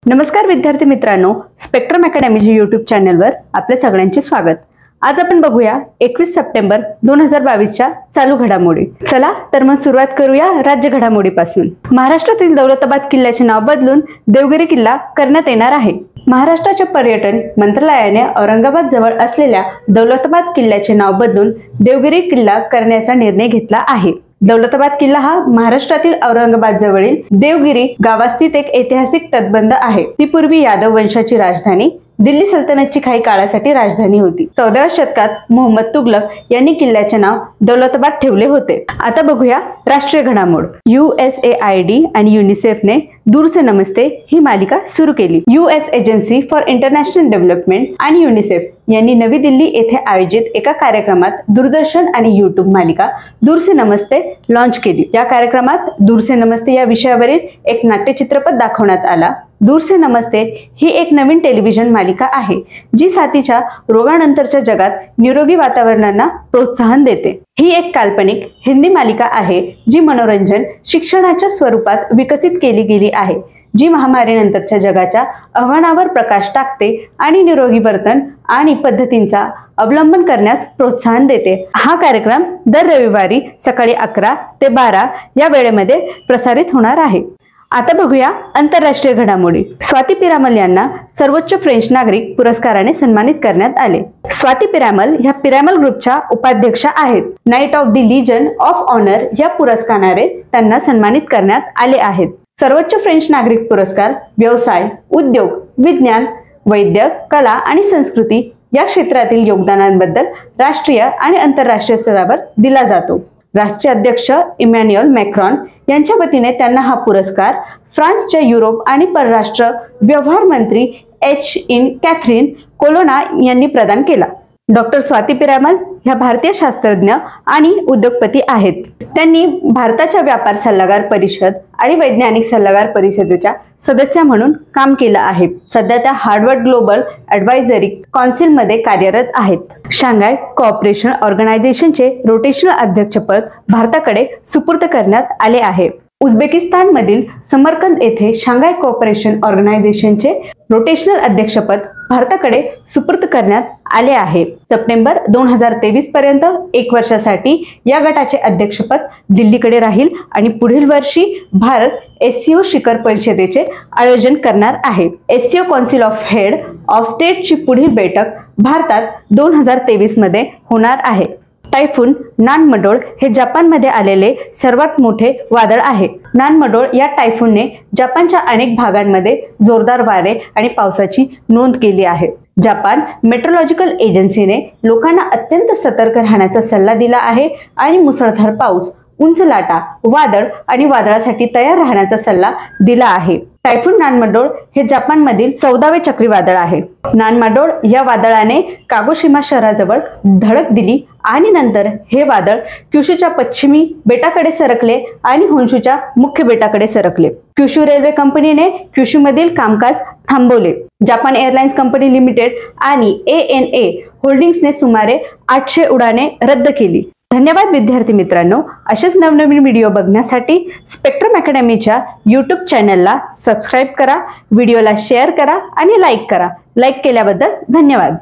नमस्कार विद्यार्थी मित्रांनो, स्पेक्ट्रम अकॅडमीच्या यूट्यूब चॅनलवर आपल्या सगळ्यांचे स्वागत। आज आपण बघूया 21 सप्टेंबर 2022च्या चालू घडामोडी। चला तर मग सुरुवात करूया राज्य घडामोडीपासून। महाराष्ट्रातील दौलताबाद किल्ल्याचे नाव बदलून देवगिरी किल्ला करण्यात येणार आहे। महाराष्ट्राच्या पर्यटन मंत्रालयाने औरंगाबाद जवळ असलेल्या दौलताबाद किल्ल्याचे नाव बदलून देवगिरी किल्ला करण्याचा निर्णय घेतला आहे। दौलताबाद किल्ला हा महाराष्ट्रातील औरंगाबाद जवळील देवगिरी गावास्थित एक ऐतिहासिक तटबंद आहे। ती पूर्वी यादव वंशाची राजधानी, दिल्ली सल्तनतची काही काळासाठी राजधानी होती। 14व्या शतकात मोहम्मद तुगलक यांनी किल्ल्याचे नाव दौलताबाद ठेवले होते। आता बघूया राष्ट्रीय घडामोड। USAID आणि युनिसेफने दूर से नमस्ते ही मालिका सुरू केली। US agency for international development आणि युनिसेफ यांनी नवी दिल्ली येथे आयोजित एका कार्यक्रमात दूरदर्शन आणि YouTube मालिका दूर से नमस्ते लॉन्च केली। या कार्यक्रमात दूर से नमस्ते या विषयावरील एक नाट्यचित्रपट दाखवण्यात आला। दूर से नमस्ते ही एक नवीन टेलिव्हिजन मालिका आहे जी साथीच्या रोगानंतरच्या जगात निरोगी वातावरणाला प्रोत्साहन देते। ही एक काल्पनिक हिंदी मालिका आहे जी मनोरंजन शिक्षणाच्या स्वरूपात विकसित केली गेली आहे, जी महामारीनंतरच्या जगाच्या आव्हानावर प्रकाश टाकते आणि निरोगी वर्तन आणि पद्धतींचा अवलंबन करण्यास प्रोत्साहन देते। हा कार्यक्रम दर रविवारी सकाळी 11 ते 12 या वेळेमध्ये प्रसारित होणार आहे। आता बघूया आंतरराष्ट्रीय घडामोडी। स्वाती पिरामल यांना सर्वोच्च फ्रेंच नागरिक पुरस्काराने सन्मानित करण्यात आले। स्वाती पिरामल ह्या पिरामल ग्रुपच्या उपाध्यक्षा आहेत। Knight of the Legion of Honour या पुरस्काराने त्यांना सन्मानित करण्यात आले आहेत। सर्वोच्च फ्रेंच नागरिक पुरस्कार व्यवसाय, उद्योग, विज्ञान, वैद्यक, कला आणि संस्कृती या क्षेत्रातील योगदानांबद्दल राष्ट्रीय आणि आंतरराष्ट्रीय स्तरावर दिला जातो। राष्ट्रीय अध्यक्ष इमॅन्युएल मॅक्रॉन यांच्या वतीने त्यांना हा पुरस्कार फ्रान्सच्या युरोप आणि परराष्ट्र व्यवहार मंत्री कॅथरीन कोलोना यांनी प्रदान केला। डॉक्टर स्वाती पिरामल ह्या भारतीय शास्त्रज्ञ आणि उद्योगपती आहेत। त्यांनी भारताच्या व्यापार सल्लागार परिषद आणि वैज्ञानिक सल्लागार परिषदेच्या सदस्य म्हणून काम केलं आहे। सध्या त्या हार्वर्ड ग्लोबल ॲडवायझरी काउन्सिलमध्ये कार्यरत आहेत। शांघाय कोऑपरेशन ऑर्गनायझेशनचे रोटेशनल अध्यक्षपद भारताकडे सुपूर्द करण्यात आले आहे। उझबेकिस्तान मधील समरकंद येथे शांघाय कोऑपरेशन ऑर्गनायझेशनचे रोटेशनल अध्यक्षपद भारताकडे सुपूर्द करण्यात आले आहे। सप्टेंबर 2023 पर्यंत 1 वर्षासाठी या गटाचे अध्यक्षपद दिल्लीकडे राहील आणि पुढील वर्षी भारत SCO शिखर परिषदेचे आयोजन करणार आहे। SCO council of head of स्टेटची पुढील बैठक भारतात 2023 मध्ये होणार आहे। टायफून नानमडोळ हे जपानमध्ये आलेले सर्वात मोठे वादळ आहे। नानमडोळ या टायफूनने जपानच्या अनेक भागांमध्ये जोरदार वारे आणि पावसाची नोंद केली आहे। जपान मेट्रोलॉजिकल एजन्सीने लोकांना अत्यंत सतर्क राहण्याचा सल्ला दिला आहे आणि मुसळधार पाऊस, उंच लाटा, वादळ आणि वादळासाठी तयार राहण्याचा सल्ला दिला आहे। टायफून नानमडोळ हे जपानमधील 14वे चक्रीवादळ आहे। नानमडोळ या वादळाने कागोशिमा शहराजवळ धडक दिली आणि नंतर हे वादळ क्युशूच्या पश्चिमी बेटाकडे सरकले आणि होन्शूच्या मुख्य बेटाकडे सरकले। क्युशू रेल्वे कंपनीने क्युशूमधील कामकाज थांबवले। जपान एअरलाइन्स कंपनी लिमिटेड आणि ANA होल्डिंग्सने सुमारे 800 उड्डाणे रद्द केली। धन्यवाद विद्यार्थी मित्रांनो, असेच नवनवीन व्हिडिओ बघण्यासाठी स्पेक्ट्रम अकॅडमीच्या YouTube चॅनलला सबस्क्राइब करा, व्हिडिओला शेअर करा आणि लाईक करा। लाईक केल्याबद्दल धन्यवाद।